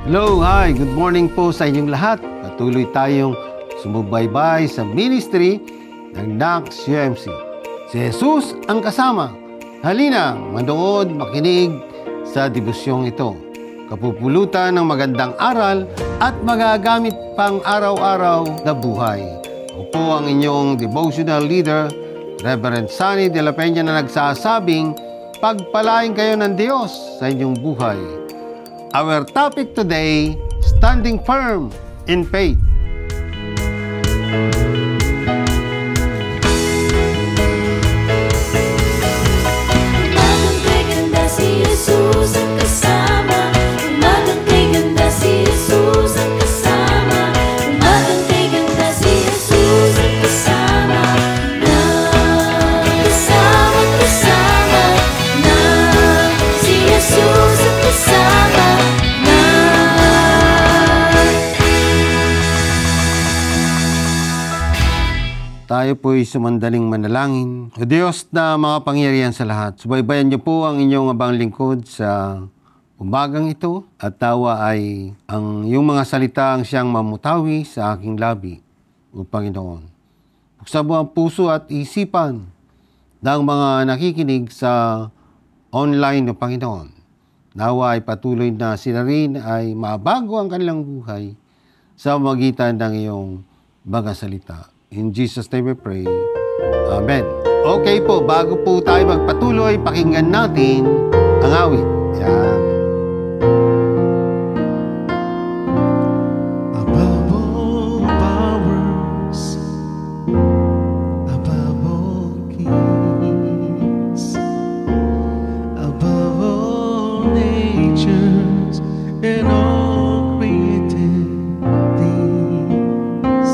Hello, hi, good morning po sa inyong lahat. Patuloy tayong sumubaybay sa ministry ng NACS UMC. Si Jesus ang kasama. Halina, manood, makinig sa devosyong ito. Kapupulutan ng magandang aral at magagamit pang araw-araw na buhay. Ako po ang inyong devotional leader, Reverend Sunny de la Peña, na nagsasabing, pagpalain kayo ng Diyos sa inyong buhay. Our topic today, standing firm in faith. Umagang kay ganda si Jesus ang kasama. Umagang kay ganda si Jesus ang kasama. Umagang kay ganda si Jesus ang kasama. Kasama na si Jesus ang kasama. Tayo po'y sumandaling manalangin. O Diyos na mga pangyarihan sa lahat, subaybayan niyo po ang inyong abang lingkod sa umagang ito at tawa ay ang iyong mga salita ang siyang mamutawi sa aking labi, O Panginoon. Buksan mo ang puso at isipan ng mga nakikinig sa online, O Panginoon. Nawa ay patuloy na sila rin ay mabago ang kanilang buhay sa magitan ng iyong mga salita. In Jesus' name we pray. Amen. Okay po, bago po tayo magpatuloy, pakinggan natin ang awit. Yan. Above all powers, above all kings, above all natures and all created things,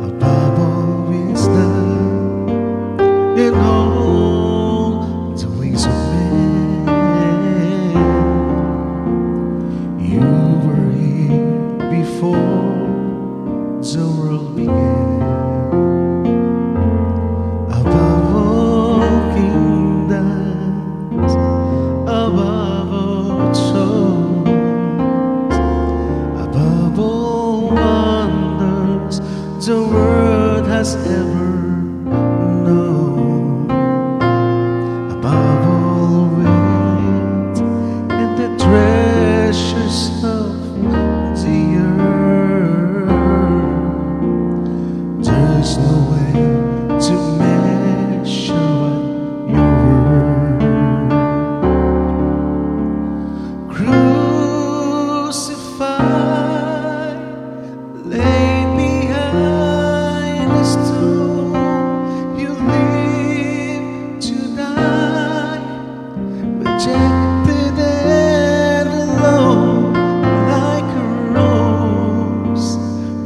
above all wisdom and all the ways of men, you were here before the world began. Above all kingdoms, above all thrones, above all wonders the world has ever known, above all weight and the treasures of the earth, there's no way to measure what you're worth. Crucified, laid behind the stone, you live to die, rejected and alone, like a rose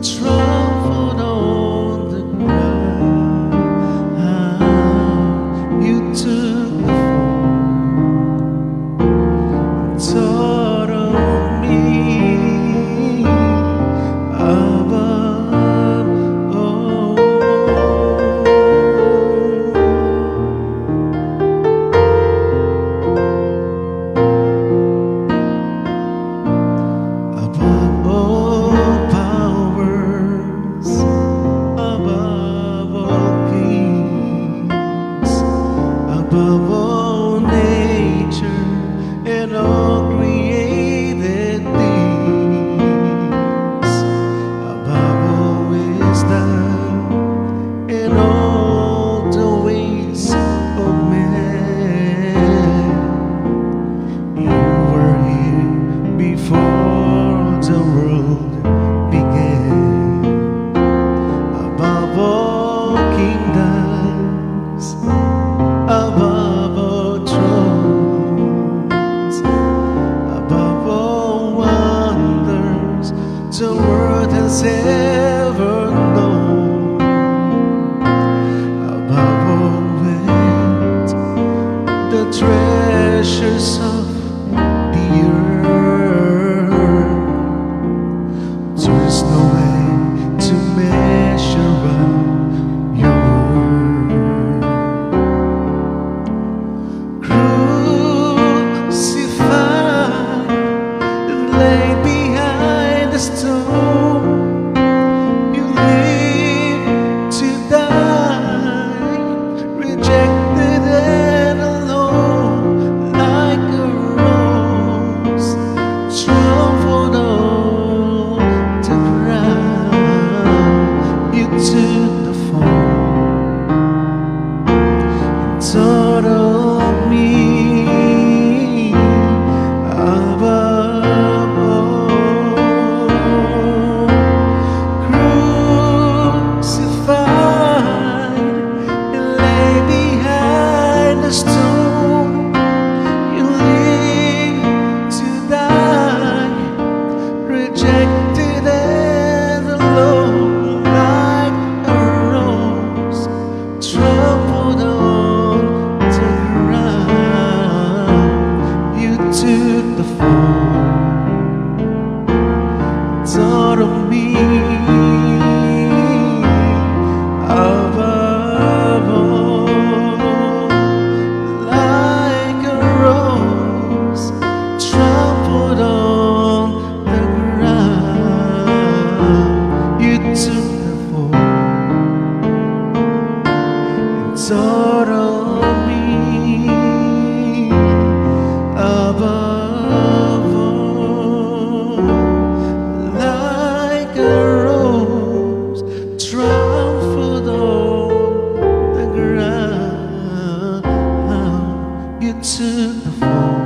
trampled on the ground. You took the fall, taught on me above all. Above all powers, above all kings, above all nature and all created things, above all wisdom and all the ways of men, you were here before the world began. Above all kingdoms, above fall inside of me above all. Crucified and lay behind the stone, you live to die, rejected and alone, like a rose trampled on the ground. You took the fall, thought of me above all, like a rose trampled on the ground. You took the fall and thought of me above all, like a rose trampled on the ground. You took the fall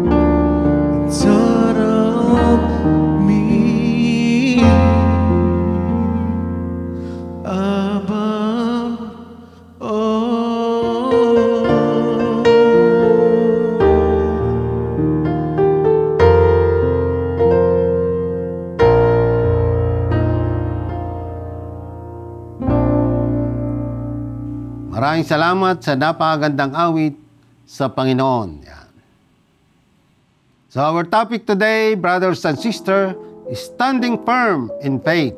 and thought of me above all. Maraming salamat sa napakagandang awit sa Panginoon. Yan. So our topic today, brothers and sisters, is standing firm in faith.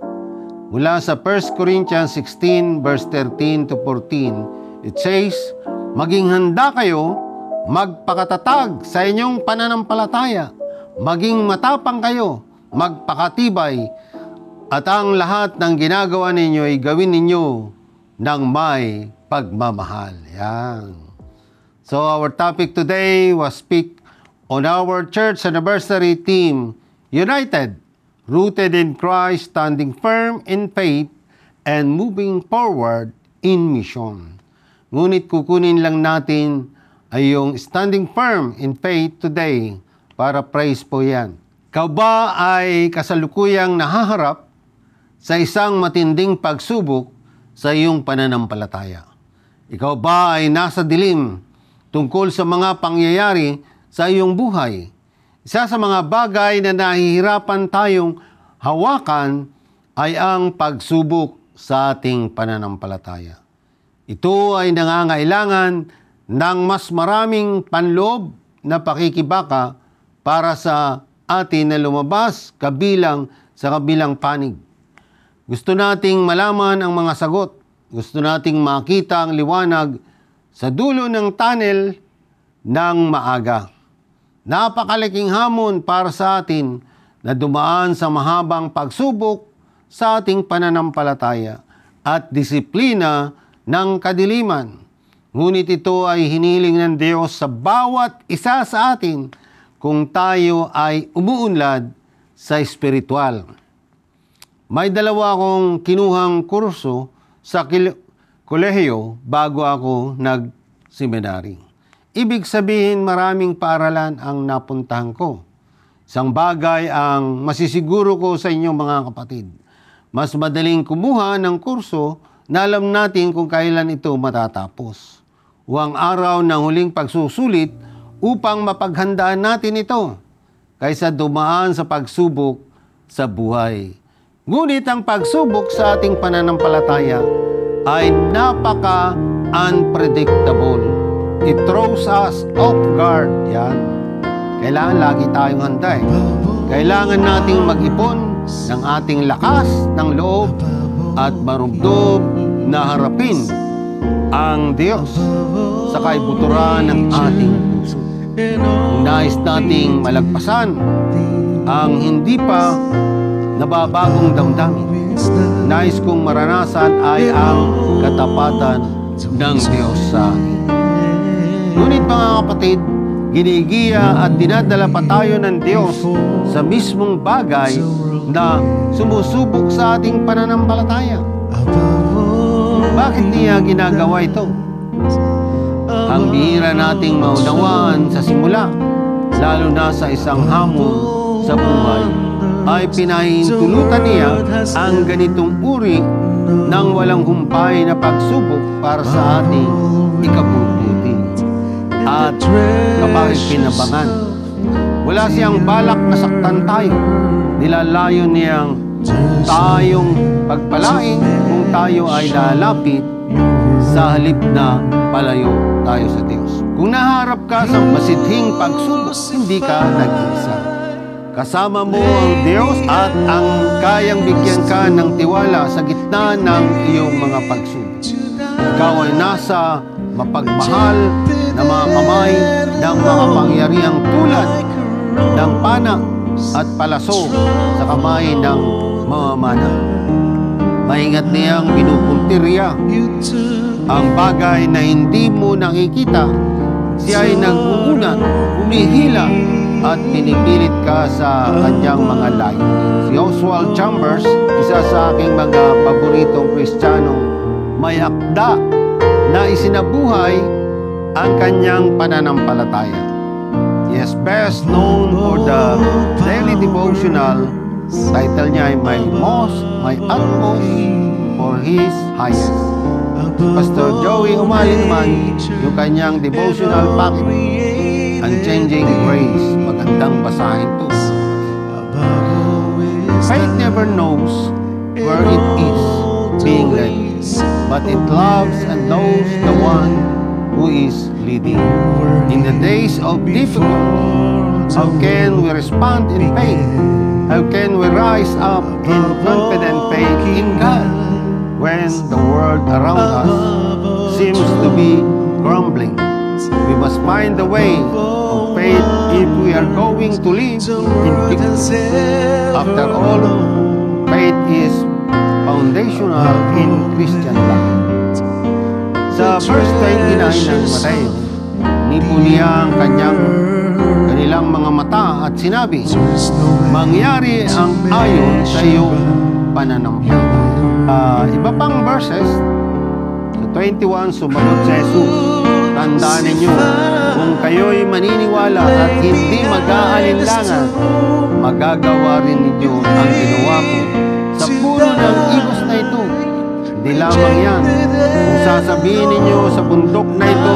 Mula sa 1 Corinthians 16 verse 13 to 14, it says, maging handa kayo, magpakatatag sa inyong pananampalataya, maging matapang kayo, magpakatibay, at ang lahat ng ginagawa ninyo ay gawin ninyo ng may pagmamahal. Yan. So our topic today was speak on our church anniversary theme, United, Rooted in Christ, Standing Firm in Faith, and Moving Forward in Mission. Ngunit kukunin lang natin ay yung Standing Firm in Faith today para praise po yan. Ikaw ba ay kasalukuyang nahaharap sa isang matinding pagsubok sa iyong pananampalataya? Ikaw ba ay nasa dilim tungkol sa mga pangyayari sa iyong buhay? Isa sa mga bagay na nahihirapan tayong hawakan ay ang pagsubok sa ating pananampalataya. Ito ay nangangailangan ng mas maraming panloob na pakikibaka para sa atin na lumabas sa kabilang panig. Gusto nating malaman ang mga sagot. Gusto nating makita ang liwanag sa dulo ng tunnel ng maaga. Napakalaking hamon para sa atin na dumaan sa mahabang pagsubok sa ating pananampalataya at disiplina ng kadiliman. Ngunit ito ay hiniling ng Diyos sa bawat isa sa atin kung tayo ay umuunlad sa espiritual. May dalawa akong kinuhang kurso sa kolehiyo bago ako nag-seminary. Ibig sabihin maraming paaralan ang napuntahan ko. Isang bagay ang masisiguro ko sa inyo mga kapatid. Mas madaling kumuha ng kurso na alam natin kung kailan ito matatapos. Huwag araw ng huling pagsusulit upang mapaghandaan natin ito kaysa dumaan sa pagsubok sa buhay. Ngunit ang pagsubok sa ating pananampalataya ay napaka-unpredictable. It throws us off guard. Yan. Kailangan lagi tayong handa eh. Kailangan nating mag-ipon ng ating lakas ng loob at marubdob na harapin ang Diyos sa kaibuturan ng ating puso. Kung nais nating malagpasan ang hindi pa nababagong damdamin, nais kong maranasan ay ang katapatan ng Diyos sa akin. Ngunit mga kapatid, ginigiya at dinadala pa tayo ng Diyos sa mismong bagay na sumusubok sa ating pananampalataya. Bakit niya ginagawa ito? Ang bihira nating maunawaan sa simula, lalo na sa isang hamon sa buhay, ay pinahintulutan niya ang ganitong uri ng walang humpay na pagsubok para sa ating ikabubuti at kapakikinabangan. Wala siyang balak na saktan tayo. Nilalayon niyang tayong pagpalain kung tayo ay lalapit sa halip na palayo tayo sa Diyos. Kung naharap ka sa masidhing pagsubok, hindi ka nag-iisa. Kasama mo ang Diyos at ang kayang bigyan ka ng tiwala sa gitna ng iyong mga pagsubok. Ikaw ay nasa mapagmahal na mga kamay ng makapangyarihang tulad ng pana at palaso sa kamay ng mamamana. Maingat niyang pinupuntirya ang bagay na hindi mo nakikita. Siya ay nag-uunat, humihila at pinipilit ka sa kanyang mga layo. Si Oswald Chambers, isa sa aking mga paboritong Kristiyanong may akda na isinabuhay ang kanyang pananampalataya. He is best known for the daily devotional. Title niya ay My Utmost for His Highest. Pastor Joey Umali naman, yung kanyang devotional packet, Unchanging Grace. Magandang basahin to. Faith never knows where it is being led, but it loves and knows the one who is leading. In the days of difficulty, how can we respond in faith? How can we rise up in confident faith in God when the world around us seems to be crumbling? We must find the way of faith if we are going to live in victory. After all, faith is foundational in Christian life. Sa verse 29 ng Mateo, nipo niya ang kanilang mga mata at sinabi, mangyari ang ayon sa iyong pananampalataya. Iba pang verses, sa 21, sumagot si Jesus, tandaan ninyo, kung kayo'y maniniwala at hindi mag-aalinlangan, magagawa rin ninyo ang ginawa ko sa puno ng igos na ito. Hindi lamang yan, kung sasabihin ninyo sa bundok na ito,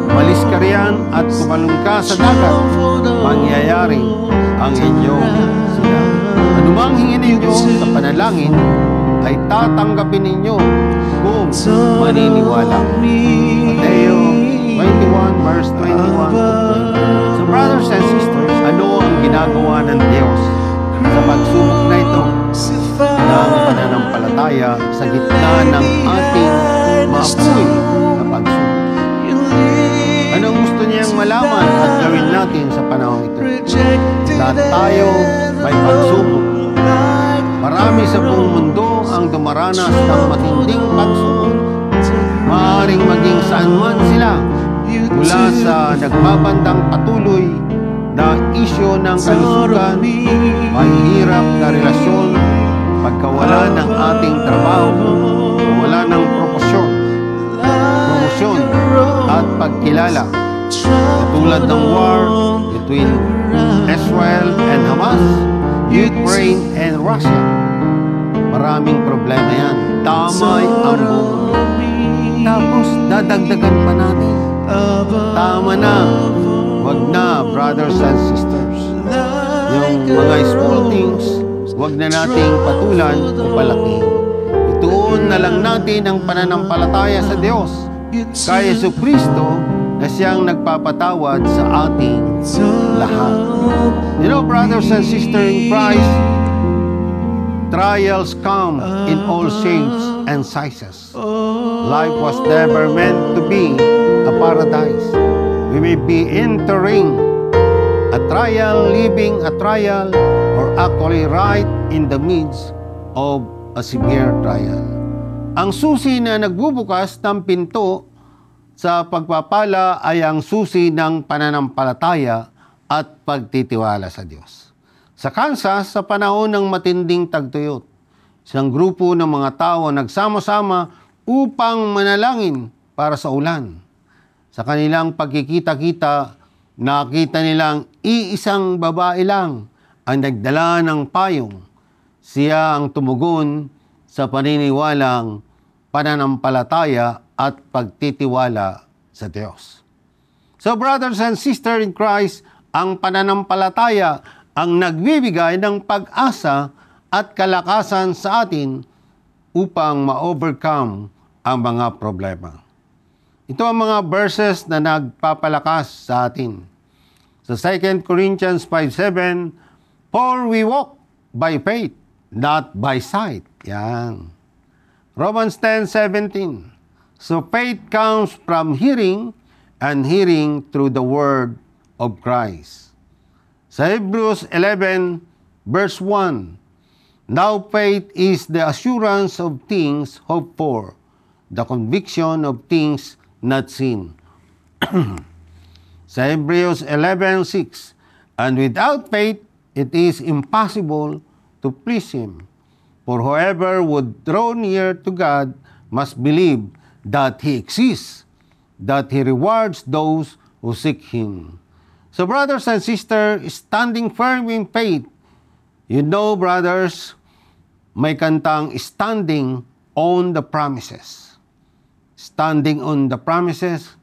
malis ka riyan at tumalon ka sa dagat, mangyayari ang inyong sinabi. Anumang hingin ninyo sa panalangin, ay tatanggapin ninyo kung maniniwala. Mateo 21 verse 21. So brothers and sisters, ano ang ginagawa ng Diyos sa pagsubok na ito ng pananampalataya sa gitna ng ating maapoy na pagsubok? Anong gusto niyang malaman at gawin natin sa panahon ito? Lahat tayo may pagsubok. Marami sa buong mundo ang dumaranas ng matinding pagsubok. Maaaring maging saan man sila, mula sa nagbabandang patuloy na isyo ng kalusugan, mahihirap na relasyon, pagkawala ng ating trabaho, wala ng promosyon at pagkilala, katulad ng war between Israel and Hamas, Ukraine and Russia. Maraming problema yan. Damay ang buong mundo. Tapos dadagdagan pa natin. Tama na. Wag na, brothers and sisters. Yung mga small things, wag na nating patulan o palakihin. Ituon na lang natin ang pananampalataya sa Diyos, kay Jesucristo, na siyang nagpapatawad sa ating lahat. You know, brothers and sisters in Christ, trials come in all shapes and sizes. Life was never meant to be a paradise. We may be entering a trial, living a trial, or actually right in the midst of a severe trial. Ang susi na nagbubukas ng pinto sa pagpapala ay ang susi ng pananampalataya at pagtitiwala sa Diyos. Sa Kansas, sa panahon ng matinding tagtuyot, isang grupo ng mga tao nagsama-sama upang manalangin para sa ulan. Sa kanilang pagkikita-kita, nakita nilang iisang babae lang ang nagdala ng payong. Siya ang tumugon sa paniniwalang pananampalataya at pagtitiwala sa Diyos. So brothers and sisters in Christ, ang pananampalataya ang nagbibigay ng pag-asa at kalakasan sa atin upang ma-overcome ang mga problema. Ito ang mga verses na nagpapalakas sa atin. Sa 2 Corinthians 5:7, For we walk by faith, not by sight. Yan. Romans 10:17, So faith comes from hearing, and hearing through the word of Christ. Sa Hebrews 11, verse 1, Now faith is the assurance of things hoped for, the conviction of things not seen. Sa Hebrews 11:6, And without faith, it is impossible to please Him. For whoever would draw near to God must believe that He exists, that He rewards those who seek Him. So brothers and sisters, standing firm in faith, you know, brothers, may kantang standing on the promises. Standing on the promises.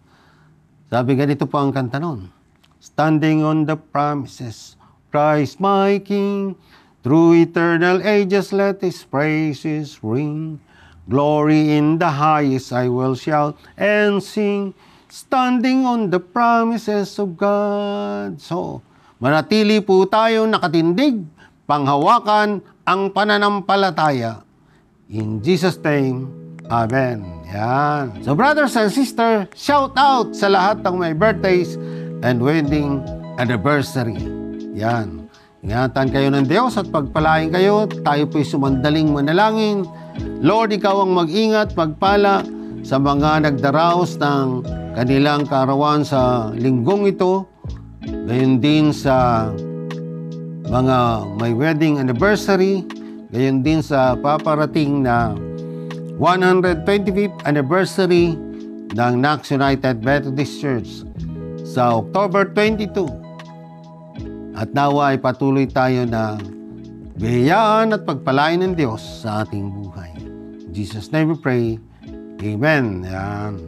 Sabi ganito po ang kanta nun. Standing on the promises, Christ my King, through eternal ages let His praises ring. Glory in the highest I will shout and sing, standing on the promises of God. So, manatili po tayo nakatindig, panghawakan ang pananampalataya. In Jesus' name, Amen. Yan. So brothers and sisters, shout out sa lahat ng may birthdays and wedding anniversary. Yan. Ingatan kayo ng Diyos at pagpalain kayo. Tayo po'y sumandaling manalangin. Lord, Ikaw ang mag-ingat, magpala sa mga nagdaraos ng kanilang kaarawan sa linggong ito. Gayon din sa mga may wedding anniversary. Gayon din sa paparating na 125th anniversary ng Knox United Methodist Church sa October 22. At nawa ay patuloy tayo na biyayaan at pagpalain ng Diyos sa ating buhay. In Jesus' name we pray. Amen. Yan.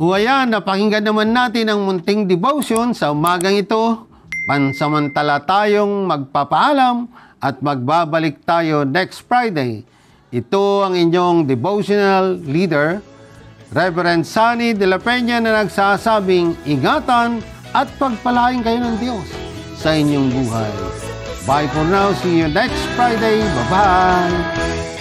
O ayan, napakinggan naman natin ang munting devotion sa umagang ito. Pansamantala tayong magpapaalam at magbabalik tayo next Friday. Ito ang inyong devotional leader, Reverend Sunny de la Peña, na nagsasabing ingatan at pagpalain kayo ng Diyos sa inyong buhay. Bye for now. See you next Friday. Bye-bye.